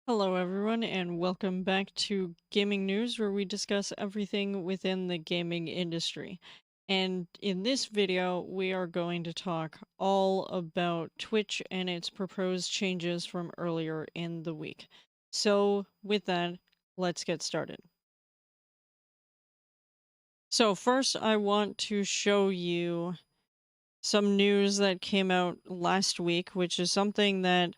Hello, everyone, and welcome back to Gaming News, where we discuss everything within the gaming industry. And in this video, we are going to talk all about Twitch and its proposed changes from earlier in the week. So, with that, let's get started. So, first, I want to show you some news that came out last week, which is something that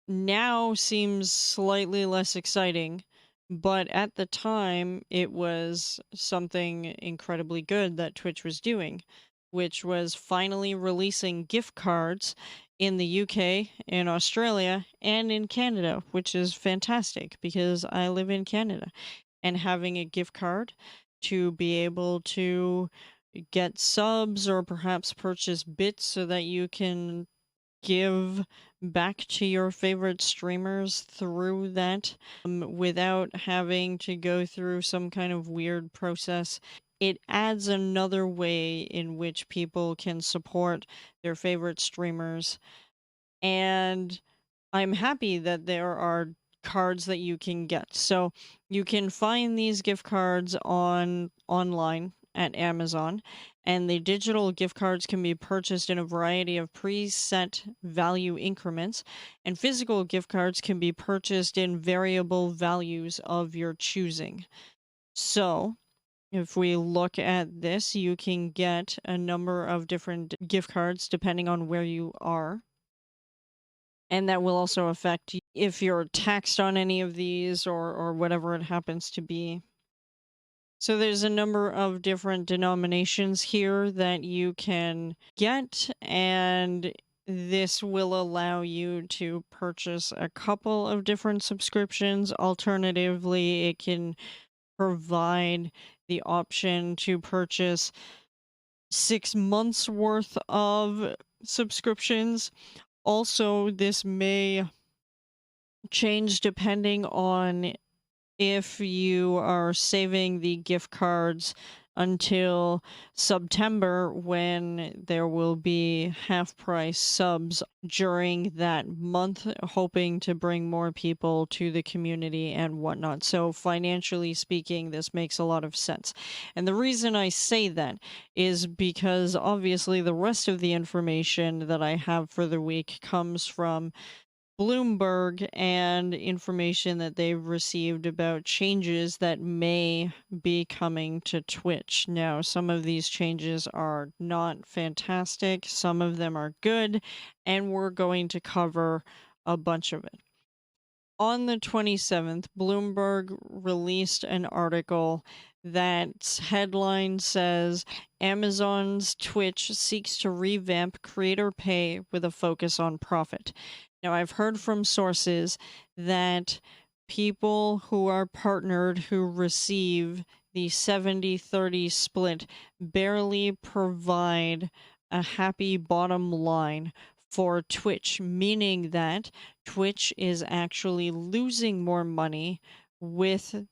now seems slightly less exciting, but at the time it was something incredibly good that Twitch was doing, which was finally releasing gift cards in the UK, in Australia, and in Canada, which is fantastic because I live in Canada. And having a gift card to be able to get subs or perhaps purchase bits so that you can give back to your favorite streamers through that without having to go through some kind of weird process. It adds another way in which people can support their favorite streamers. And I'm happy that there are cards that you can get. So you can find these gift cards online at Amazon, and the digital gift cards can be purchased in a variety of preset value increments, and physical gift cards can be purchased in variable values of your choosing. So if we look at this, you can get a number of different gift cards depending on where you are. And that will also affect if you're taxed on any of these or whatever it happens to be. So there's a number of different denominations here that you can get, and this will allow you to purchase a couple of different subscriptions. Alternatively, it can provide the option to purchase 6 months worth of subscriptions. Also, this may change depending on if you are saving the gift cards until September, when there will be half price subs during that month, hoping to bring more people to the community and whatnot. So financially speaking, this makes a lot of sense. And the reason I say that is because obviously the rest of the information that I have for the week comes from Bloomberg and information that they've received about changes that may be coming to Twitch. Now, some of these changes are not fantastic, some of them are good, and we're going to cover a bunch of it. On the 27th, Bloomberg released an article that's headline says Amazon's Twitch seeks to revamp creator pay with a focus on profit. Now, I've heard from sources that people who are partnered who receive the 70-30 split barely provide a happy bottom line for Twitch, meaning that Twitch is actually losing more money with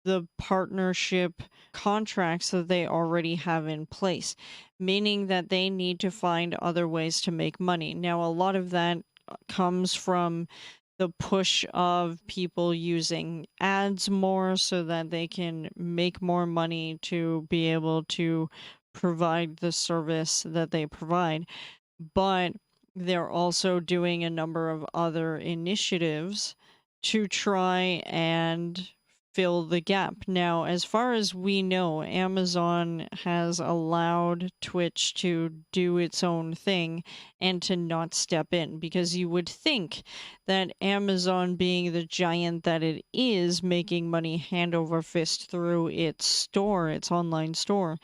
the partnership contracts that they already have in place, meaning that they need to find other ways to make money. Now, a lot of that comes from the push of people using ads more so that they can make more money to be able to provide the service that they provide. But they're also doing a number of other initiatives to try and fill the gap. Now, as far as we know, Amazon has allowed Twitch to do its own thing and to not step in, because you would think that Amazon, being the giant that it is, making money hand over fist through its store, its online store,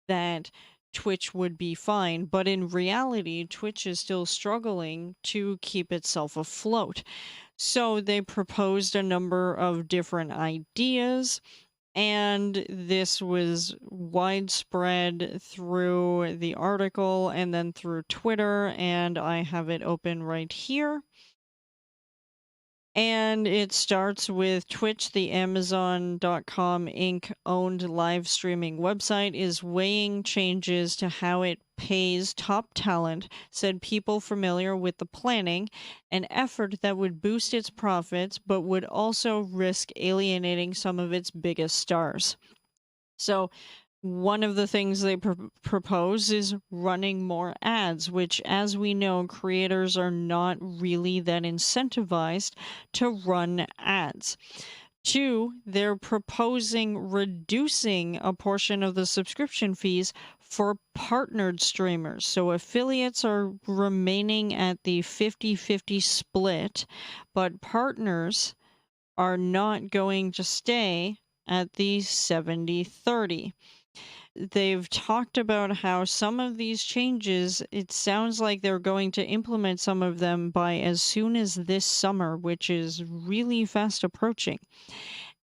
that Twitch would be fine, but in reality, Twitch is still struggling to keep itself afloat. So they proposed a number of different ideas, and this was widespread through the article and then through Twitter, and I have it open right here. And it starts with Twitch, the Amazon.com Inc. owned live streaming website, is weighing changes to how it pays top talent, said people familiar with the planning, an effort that would boost its profits but would also risk alienating some of its biggest stars. So, one of the things they propose is running more ads, which, as we know, creators are not really that incentivized to run ads. Two, they're proposing reducing a portion of the subscription fees for partnered streamers. So affiliates are remaining at the 50-50 split, but partners are not going to stay at the 70-30. They've talked about how some of these changes, it sounds like they're going to implement some of them by as soon as this summer, which is really fast approaching.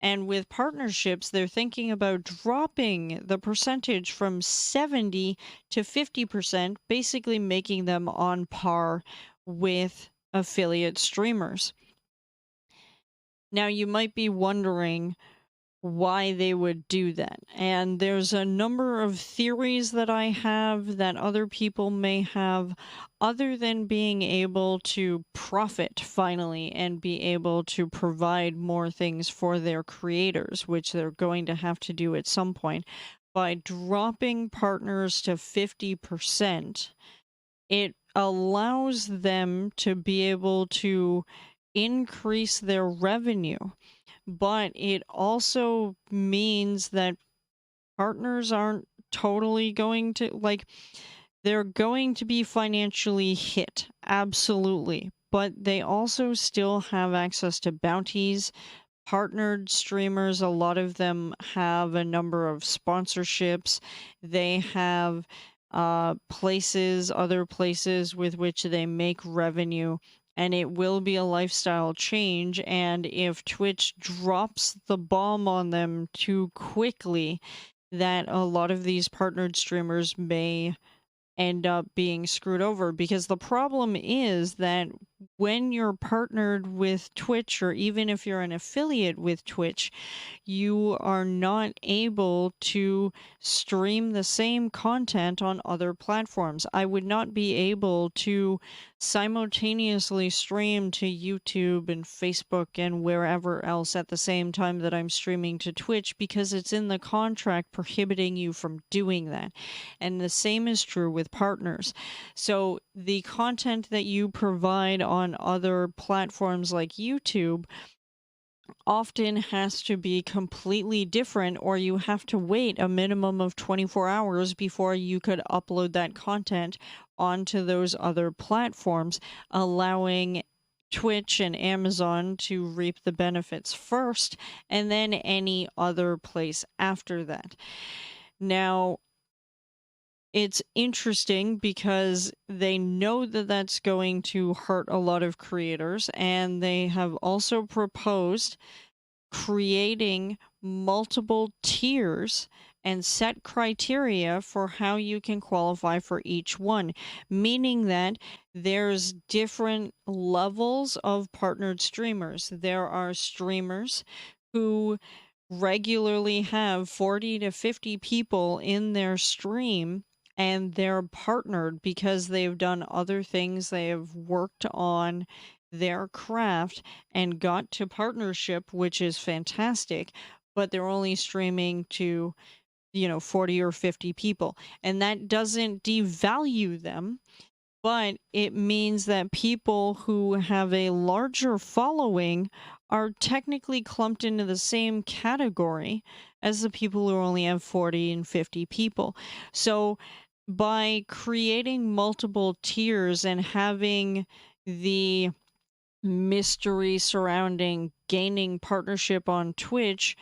And with partnerships, they're thinking about dropping the percentage from 70 to 50%, basically making them on par with affiliate streamers. Now, you might be wondering why they would do that. And there's a number of theories that I have that other people may have, other than being able to profit finally and be able to provide more things for their creators, which they're going to have to do at some point. By dropping partners to 50%, it allows them to be able to increase their revenue, but it also means that partners aren't totally going to, like, they're going to be financially hit, absolutely, but they also still have access to bounties. Partnered streamers, a lot of them have a number of sponsorships. They have other places with which they make revenue, and it will be a lifestyle change. And if Twitch drops the bomb on them too quickly, that a lot of these partnered streamers may end up being screwed over, because the problem is that when you're partnered with Twitch, or even if you're an affiliate with Twitch, you are not able to stream the same content on other platforms. I would not be able to simultaneously stream to YouTube and Facebook and wherever else at the same time that I'm streaming to Twitch, because it's in the contract prohibiting you from doing that. And the same is true with partners. So the content that you provide on other platforms like YouTube often has to be completely different, or you have to wait a minimum of 24 hours before you could upload that content onto those other platforms, allowing Twitch and Amazon to reap the benefits first, and then any other place after that. Now, it's interesting because they know that that's going to hurt a lot of creators, and they have also proposed creating multiple tiers and set criteria for how you can qualify for each one, meaning that there's different levels of partnered streamers. There are streamers who regularly have 40 to 50 people in their stream, and they're partnered because they've done other things. They have worked on their craft and got to partnership, which is fantastic, but they're only streaming to, 40 or 50 people. And that doesn't devalue them, but it means that people who have a larger following are technically clumped into the same category as the people who only have 40 and 50 people. So by creating multiple tiers and having the mystery surrounding gaining partnership on Twitch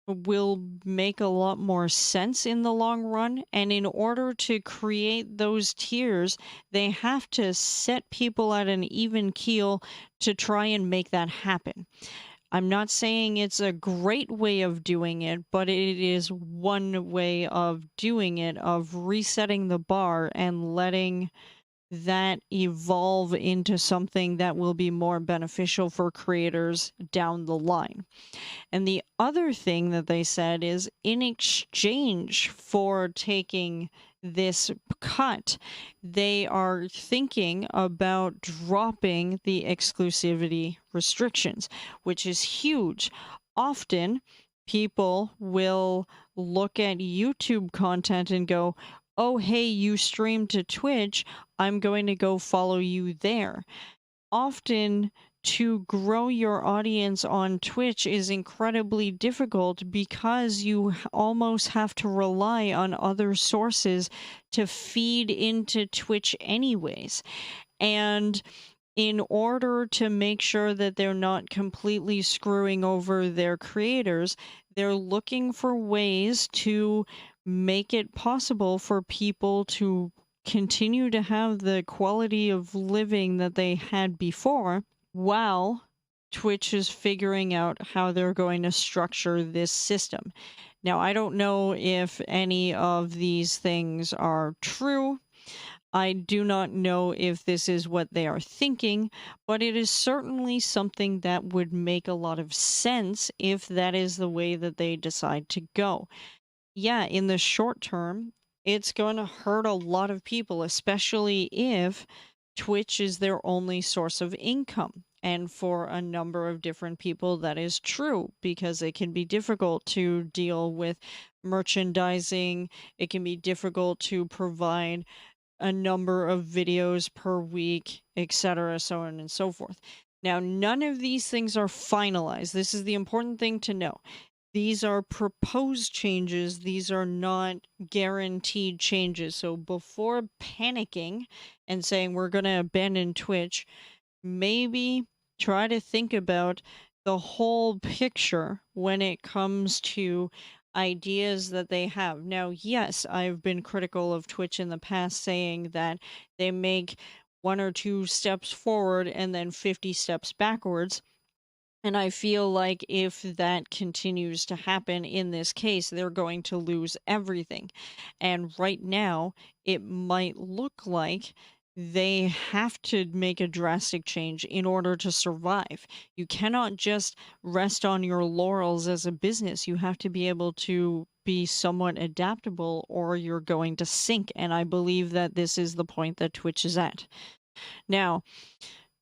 will make a lot more sense in the long run. And in order to create those tiers, they have to set people at an even keel to try and make that happen. I'm not saying it's a great way of doing it, but it is one way of doing it, of resetting the bar and letting that evolve into something that will be more beneficial for creators down the line. And the other thing that they said is in exchange for taking this cut, they are thinking about dropping the exclusivity restrictions, which is huge. Often, people will look at YouTube content and go, oh, hey, you stream to Twitch. I'm going to go follow you there. Often, to grow your audience on Twitch is incredibly difficult because you almost have to rely on other sources to feed into Twitch, anyways. And in order to make sure that they're not completely screwing over their creators, they're looking for ways to make it possible for people to continue to have the quality of living that they had before while Twitch is figuring out how they're going to structure this system. Now, I don't know if any of these things are true. I do not know if this is what they are thinking, but it is certainly something that would make a lot of sense if that is the way that they decide to go. Yeah, in the short term, it's going to hurt a lot of people, especially if Twitch is their only source of income. And for a number of different people, that is true because it can be difficult to deal with merchandising. It can be difficult to provide a number of videos per week, etc., so on and so forth. Now, none of these things are finalized. This is the important thing to know. These are proposed changes. These are not guaranteed changes. So before panicking and saying we're going to abandon Twitch, maybe try to think about the whole picture when it comes to ideas that they have. Now, yes, I've been critical of Twitch in the past, saying that they make one or two steps forward and then 50 steps backwards. And I feel like if that continues to happen in this case, they're going to lose everything. And right now, it might look like they have to make a drastic change in order to survive. You cannot just rest on your laurels as a business. You have to be able to be somewhat adaptable or you're going to sink. And I believe that this is the point that Twitch is at. Now,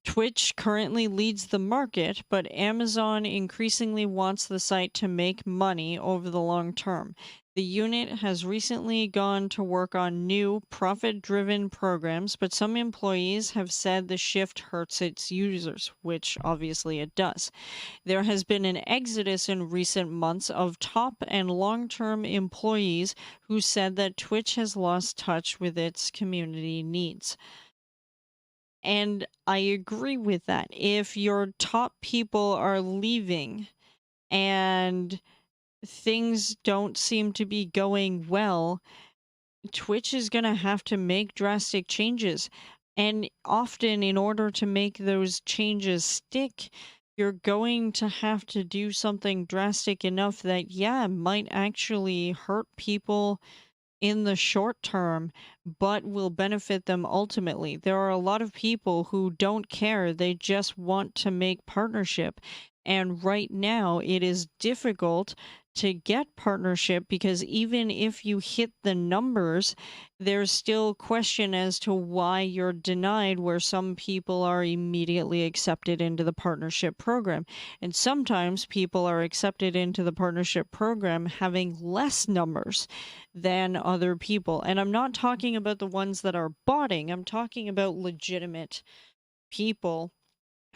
Twitch currently leads the market, but Amazon increasingly wants the site to make money over the long term. The unit has recently gone to work on new profit driven programs, but some employees have said the shift hurts its users, which obviously it does. There has been an exodus in recent months of top and long term employees who said that Twitch has lost touch with its community needs. And I agree with that. If your top people are leaving and things don't seem to be going well, Twitch is going to have to make drastic changes. And often, in order to make those changes stick, you're going to have to do something drastic enough that, yeah, might actually hurt people in the short term, but will benefit them ultimately. There are a lot of people who don't care, they just want to make partnership. And right now, it is difficult to get partnership because even if you hit the numbers, there's still question as to why you're denied, where some people are immediately accepted into the partnership program. And sometimes people are accepted into the partnership program having less numbers than other people. And I'm not talking about the ones that are botting, I'm talking about legitimate people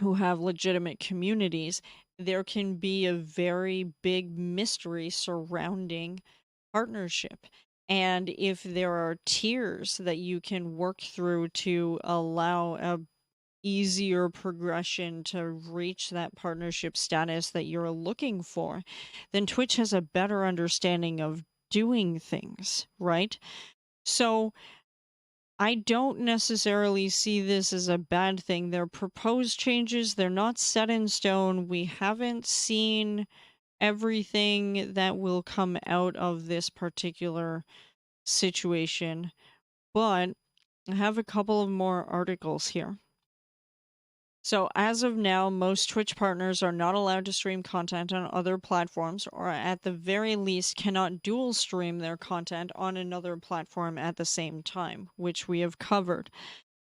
who have legitimate communities. There can be a very big mystery surrounding partnership. And if there are tiers that you can work through to allow a easier progression to reach that partnership status that you're looking for, then Twitch has a better understanding of doing things, right? So I don't necessarily see this as a bad thing. They're proposed changes, they're not set in stone. We haven't seen everything that will come out of this particular situation, but I have a couple of more articles here. So, as of now, most Twitch partners are not allowed to stream content on other platforms, or at the very least, cannot dual stream their content on another platform at the same time, which we have covered.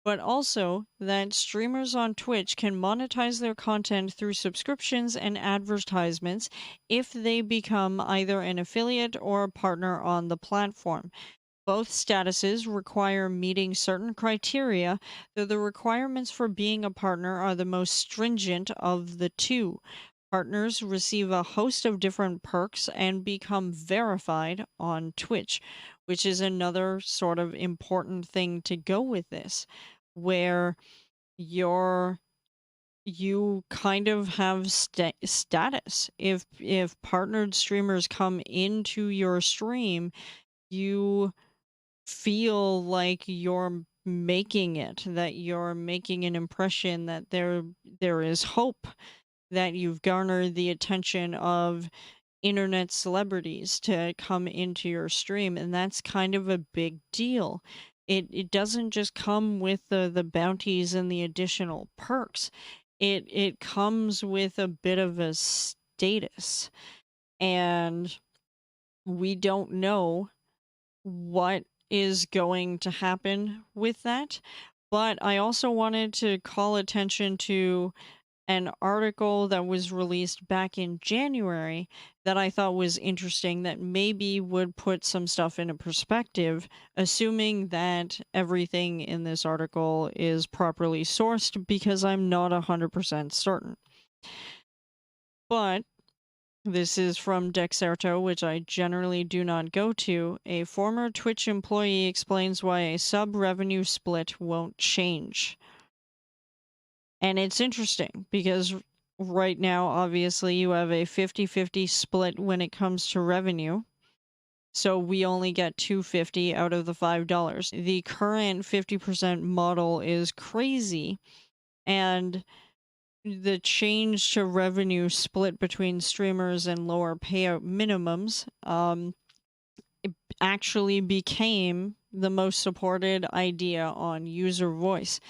But also that streamers on Twitch can monetize their content through subscriptions and advertisements if they become either an affiliate or a partner on the platform. Both statuses require meeting certain criteria, though the requirements for being a partner are the most stringent of the two. Partners receive a host of different perks and become verified on Twitch, which is another sort of important thing to go with this, where you're you kind of have status. If partnered streamers come into your stream, you feel like you're making it, that you're making an impression, that there is hope, that you've garnered the attention of internet celebrities to come into your stream, and that's kind of a big deal. It doesn't just come with the bounties and the additional perks. It comes with a bit of a status, and we don't know what is going to happen with that. But I also wanted to call attention to an article that was released back in January that I thought was interesting, that maybe would put some stuff into perspective, assuming that everything in this article is properly sourced, because I'm not 100% certain. But this is from Dexerto, which I generally do not go to. A former Twitch employee explains why a sub revenue split won't change. And it's interesting because right now, obviously, you have a 50-50 split when it comes to revenue. So we only get $2.50 out of the $5. The current 50% model is crazy. And the change to revenue split between streamers and lower payout minimums it actually became the most supported idea on user voice.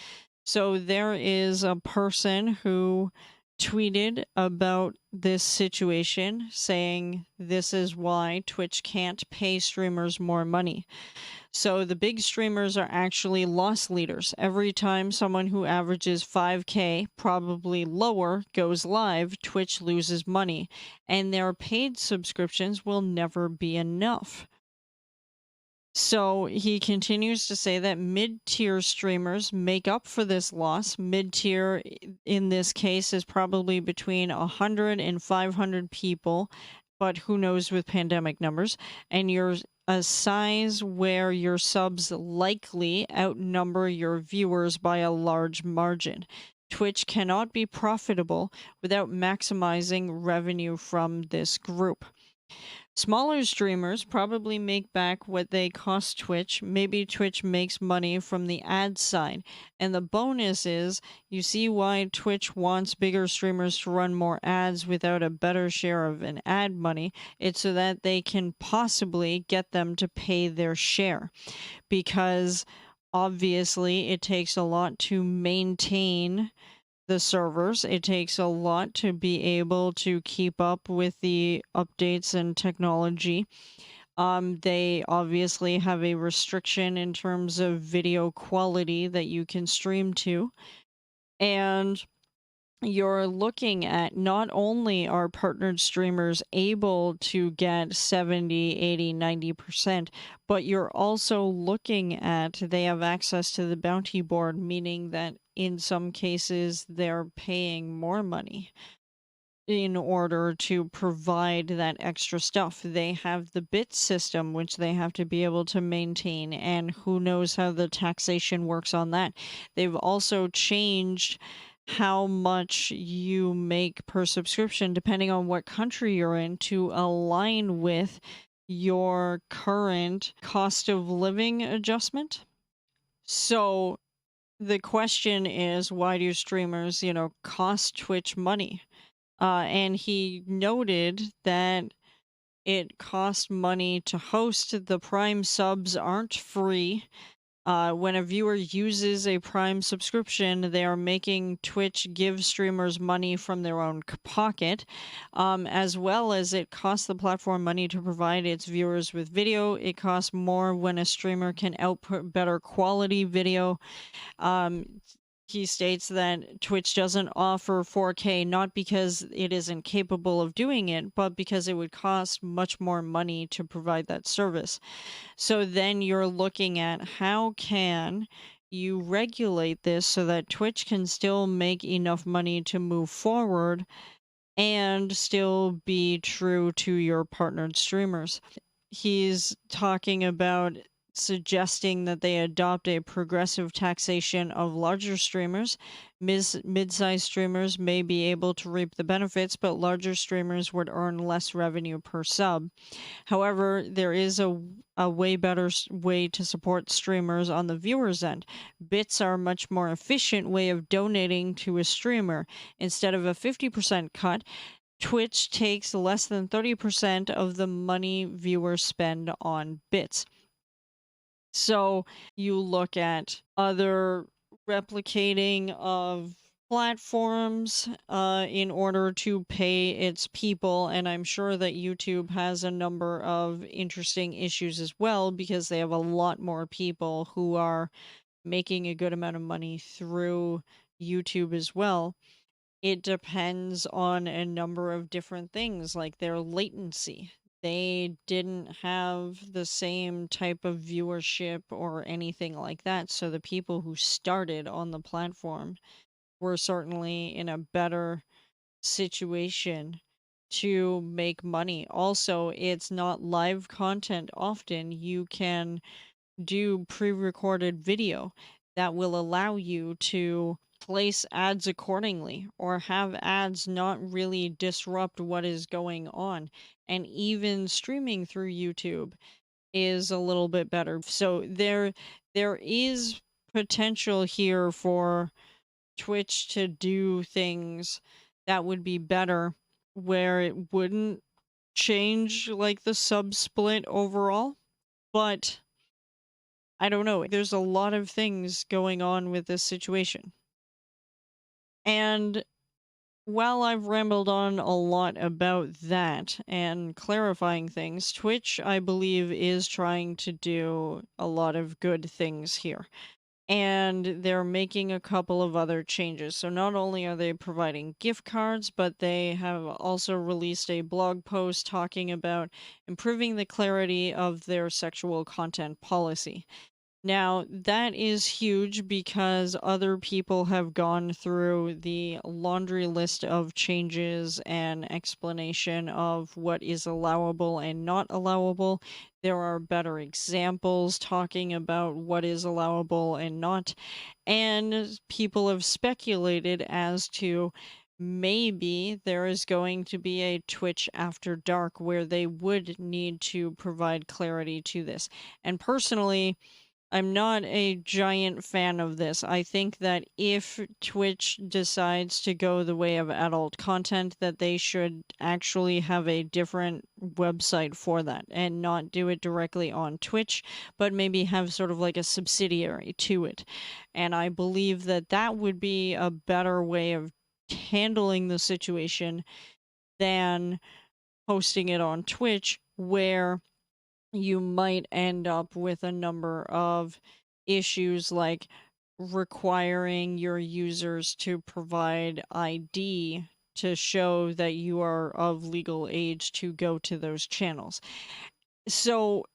So there is a person who tweeted about this situation saying this is why Twitch can't pay streamers more money. So the big streamers are actually loss leaders. Every time someone who averages 5K, probably lower, goes live, Twitch loses money, and their paid subscriptions will never be enough. So he continues to say that mid-tier streamers make up for this loss. Mid-tier in this case is probably between 100 and 500 people, but who knows with pandemic numbers. And you're a size where your subs likely outnumber your viewers by a large margin. Twitch cannot be profitable without maximizing revenue from this group. Smaller streamers probably make back what they cost Twitch. Maybe Twitch makes money from the ad side. And the bonus is, you see why Twitch wants bigger streamers to run more ads without a better share of an ad money. It's so that they can possibly get them to pay their share. Because obviously it takes a lot to maintain the servers. It takes a lot to be able to keep up with the updates and technology. They obviously have a restriction in terms of video quality that you can stream to. And you're looking at, not only are partnered streamers able to get 70, 80, 90%, but you're also looking at they have access to the bounty board, meaning that in some cases they're paying more money in order to provide that extra stuff. They have the bit system, which they have to be able to maintain, and who knows how the taxation works on that. They've also changed how much you make per subscription depending on what country you're in to align with your current cost of living adjustment. So the question is, why do streamers, cost Twitch money? And he noted that it costs money to host. The Prime subs aren't free. When a viewer uses a Prime subscription, they are making Twitch give streamers money from their own pocket, as well as it costs the platform money to provide its viewers with video. It costs more when a streamer can output better quality video. Um, he states that Twitch doesn't offer 4K not because it isn't capable of doing it, but because it would cost much more money to provide that service. So then you're looking at how can you regulate this so that Twitch can still make enough money to move forward and still be true to your partnered streamers. He's talking about suggesting that they adopt a progressive taxation of larger streamers. Mid-sized streamers may be able to reap the benefits, but larger streamers would earn less revenue per sub. However, there is a way better way to support streamers on the viewer's end. Bits are a much more efficient way of donating to a streamer. Instead of a 50% cut, Twitch takes less than 30% of the money viewers spend on bits. So you look at other replicating of platforms in order to pay its people, and I'm sure that YouTube has a number of interesting issues as well because they have a lot more people who are making a good amount of money through YouTube as well. It depends on a number of different things, like their latency. They didn't have the same type of viewership or anything like that, so the people who started on the platform were certainly in a better situation to make money. Also, it's not live content often. You can do pre-recorded video that will allow you to place ads accordingly or have ads not really disrupt what is going on. And even streaming through YouTube is a little bit better. So there is potential here for Twitch to do things that would be better where it wouldn't change like the sub split overall, but I don't know. There's a lot of things going on with this situation. And while I've rambled on a lot about that and clarifying things, Twitch, I believe, is trying to do a lot of good things here. And they're making a couple of other changes. So not only are they providing gift cards, but they have also released a blog post talking about improving the clarity of their sexual content policy. Now, that is huge because other people have gone through the laundry list of changes and explanation of what is allowable and not allowable. There are better examples talking about what is allowable and not. And people have speculated as to maybe there is going to be a Twitch After Dark where they would need to provide clarity to this. And personally, I'm not a giant fan of this. I think that if Twitch decides to go the way of adult content, that they should actually have a different website for that and not do it directly on Twitch, but maybe have sort of like a subsidiary to it. And I believe that that would be a better way of handling the situation than hosting it on Twitch, where you might end up with a number of issues like requiring your users to provide ID to show that you are of legal age to go to those channels. So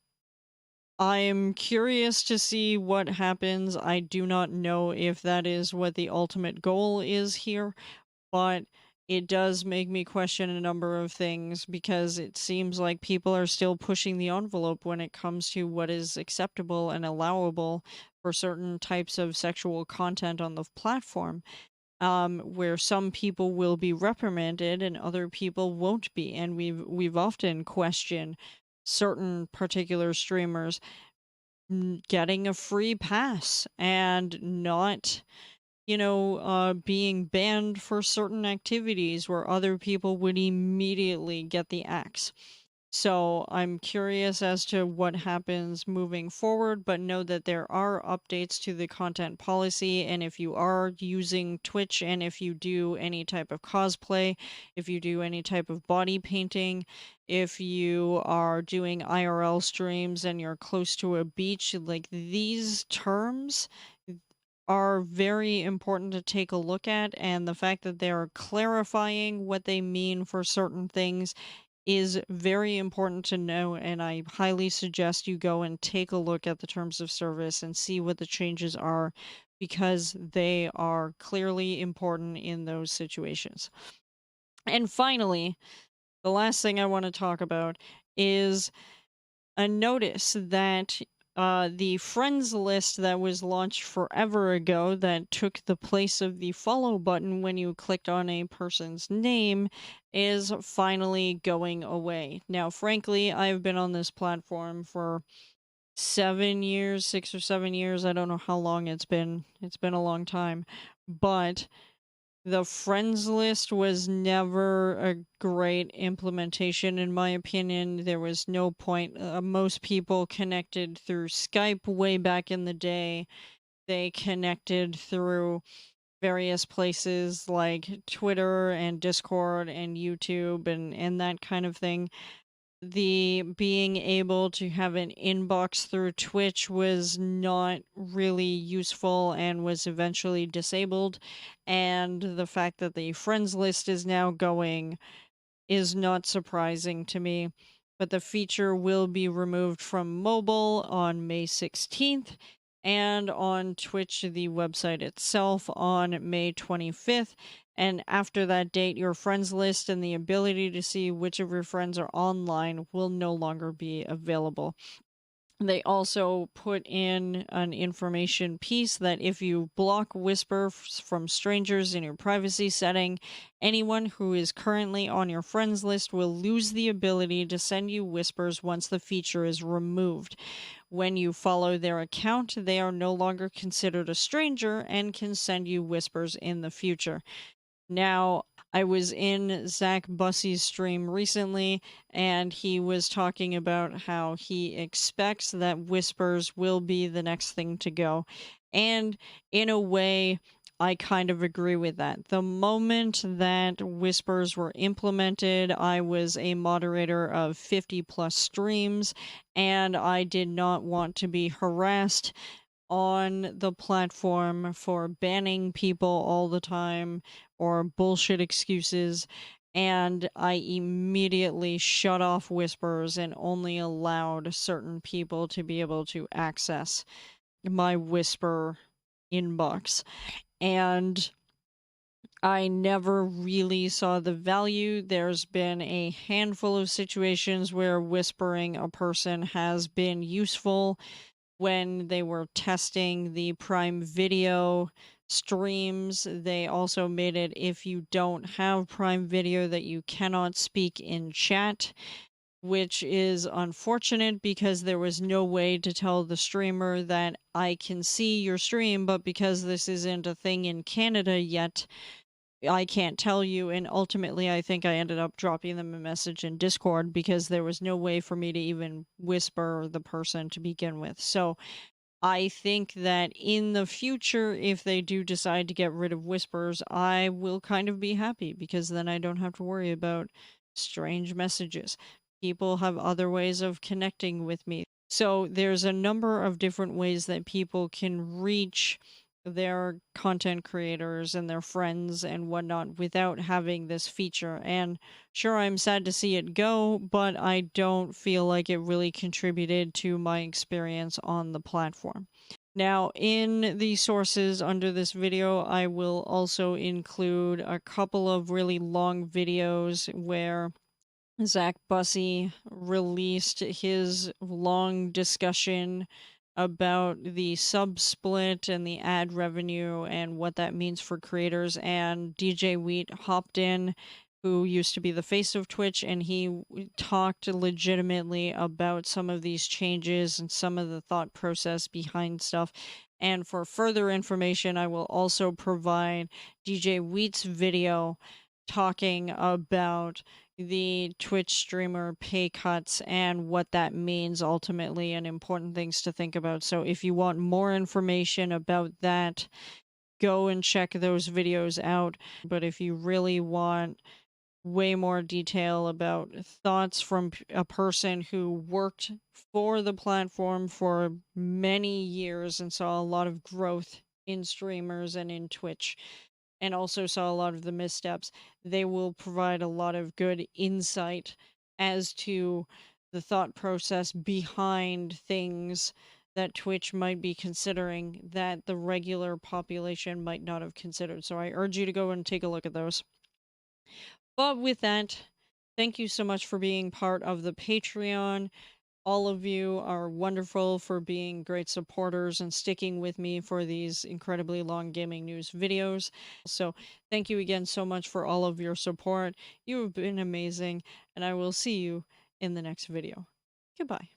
I'm curious to see what happens. I do not know if that is what the ultimate goal is here, but it does make me question a number of things because it seems like people are still pushing the envelope when it comes to what is acceptable and allowable for certain types of sexual content on the platform, where some people will be reprimanded and other people won't be. And we've often questioned certain particular streamers getting a free pass and not being banned for certain activities where other people would immediately get the axe. So I'm curious as to what happens moving forward, but know that there are updates to the content policy. And if you are using Twitch and if you do any type of cosplay, if you do any type of body painting, if you are doing IRL streams and you're close to a beach, like these terms are very important to take a look at. And the fact that they're clarifying what they mean for certain things is very important to know, and I highly suggest you go and take a look at the terms of service and see what the changes are because they are clearly important in those situations. And finally, the last thing I want to talk about is a notice that the friends list that was launched forever ago that took the place of the follow button when you clicked on a person's name is finally going away. Now, frankly, I've been on this platform for 7 years, 6 or 7 years. I don't know how long it's been. It's been a long time. But the friends list was never a great implementation, in my opinion. There was no point. Most people connected through Skype way back in the day. They connected through various places like Twitter and Discord and YouTube and that kind of thing. The being able to have an inbox through Twitch was not really useful and was eventually disabled. And the fact that the friends list is now going is not surprising to me. But the feature will be removed from mobile on May 16th and on Twitch, the website itself, on May 25th. And after that date, your friends list and the ability to see which of your friends are online will no longer be available. They also put in an information piece that if you block Whisper from strangers in your privacy setting, anyone who is currently on your friends list will lose the ability to send you whispers once the feature is removed. When you follow their account, they are no longer considered a stranger and can send you whispers in the future. Now, I was in Zach Bussey's stream recently, and he was talking about how he expects that Whispers will be the next thing to go. And in a way, I kind of agree with that. The moment that Whispers were implemented, I was a moderator of 50 plus streams, and I did not want to be harassed on the platform for banning people all the time or bullshit excuses. And I immediately shut off whispers and only allowed certain people to be able to access my whisper inbox. And I never really saw the value. There's been a handful of situations where whispering a person has been useful when they were testing the Prime Video streams. They also made it if you don't have Prime Video that you cannot speak in chat, which is unfortunate because there was no way to tell the streamer that I can see your stream, but because this isn't a thing in Canada yet, I can't tell you. And ultimately, I think I ended up dropping them a message in Discord because there was no way for me to even whisper the person to begin with. So I think that in the future, if they do decide to get rid of whispers, I will kind of be happy because then I don't have to worry about strange messages. People have other ways of connecting with me. So there's a number of different ways that people can reach their content creators and their friends and whatnot without having this feature. And sure, I'm sad to see it go, but I don't feel like it really contributed to my experience on the platform. Now, in the sources under this video, I will also include a couple of really long videos where Zach Bussey released his long discussion about the sub split and the ad revenue and what that means for creators. And DjWheat hopped in, who used to be the face of Twitch, and he talked legitimately about some of these changes and some of the thought process behind stuff. And for further information, I will also provide DjWheat's video talking about the Twitch streamer pay cuts and what that means ultimately, and important things to think about. So if you want more information about that, go and check those videos out. But if you really want way more detail about thoughts from a person who worked for the platform for many years and saw a lot of growth in streamers and in Twitch, and also saw a lot of the missteps, they will provide a lot of good insight as to the thought process behind things that Twitch might be considering that the regular population might not have considered. So I urge you to go and take a look at those. But with that, thank you so much for being part of the Patreon. All of you are wonderful for being great supporters and sticking with me for these incredibly long gaming news videos. So thank you again so much for all of your support. You have been amazing, and I will see you in the next video. Goodbye.